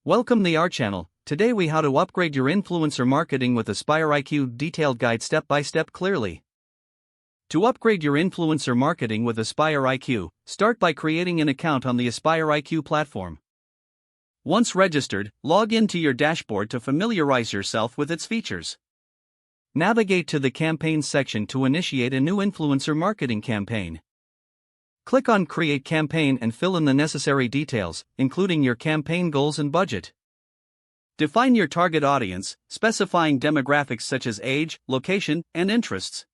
Welcome to our channel. Today we how to upgrade your influencer marketing with AspireIQ detailed guide step by step clearly. To upgrade your influencer marketing with AspireIQ, start by creating an account on the AspireIQ platform. Once registered, log into your dashboard to familiarize yourself with its features. Navigate to the Campaigns section to initiate a new influencer marketing campaign. Click on Create Campaign and fill in the necessary details, including your campaign goals and budget. Define your target audience, specifying demographics such as age, location, and interests.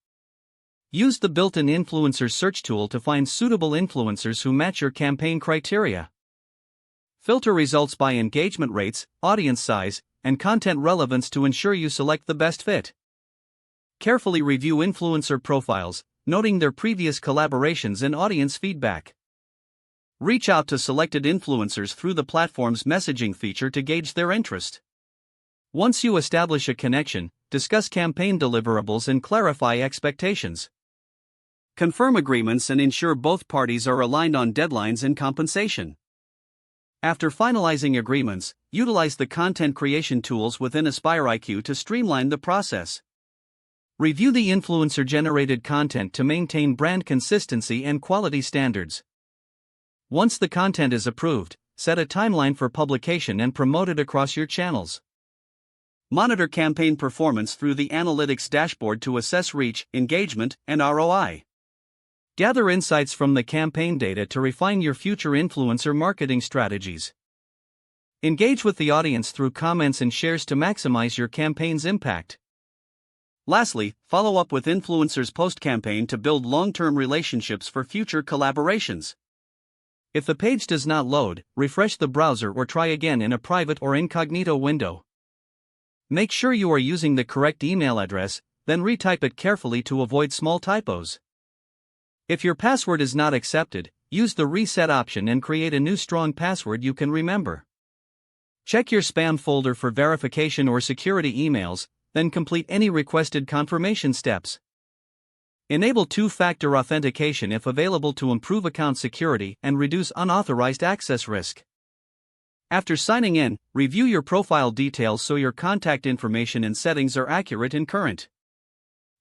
Use the built-in influencer search tool to find suitable influencers who match your campaign criteria. Filter results by engagement rates, audience size, and content relevance to ensure you select the best fit. Carefully review influencer profiles, noting their previous collaborations and audience feedback. Reach out to selected influencers through the platform's messaging feature to gauge their interest. Once you establish a connection, discuss campaign deliverables and clarify expectations. Confirm agreements and ensure both parties are aligned on deadlines and compensation. After finalizing agreements, utilize the content creation tools within AspireIQ to streamline the process. Review the influencer-generated content to maintain brand consistency and quality standards. Once the content is approved, set a timeline for publication and promote it across your channels. Monitor campaign performance through the analytics dashboard to assess reach, engagement, and ROI. Gather insights from the campaign data to refine your future influencer marketing strategies. Engage with the audience through comments and shares to maximize your campaign's impact. Lastly, follow up with influencers post-campaign to build long-term relationships for future collaborations. If the page does not load, refresh the browser or try again in a private or incognito window. Make sure you are using the correct email address, then retype it carefully to avoid small typos. If your password is not accepted, use the reset option and create a new strong password you can remember. Check your spam folder for verification or security emails, then complete any requested confirmation steps. Enable two-factor authentication if available to improve account security and reduce unauthorized access risk. After signing in, review your profile details so your contact information and settings are accurate and current.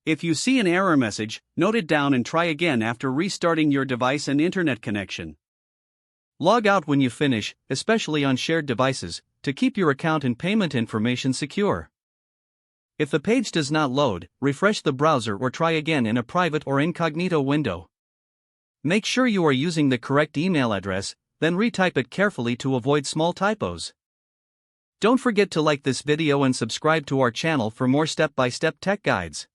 If you see an error message, note it down and try again after restarting your device and internet connection. Log out when you finish, especially on shared devices, to keep your account and payment information secure. If the page does not load, refresh the browser or try again in a private or incognito window. Make sure you are using the correct email address, then retype it carefully to avoid small typos. Don't forget to like this video and subscribe to our channel for more step-by-step tech guides.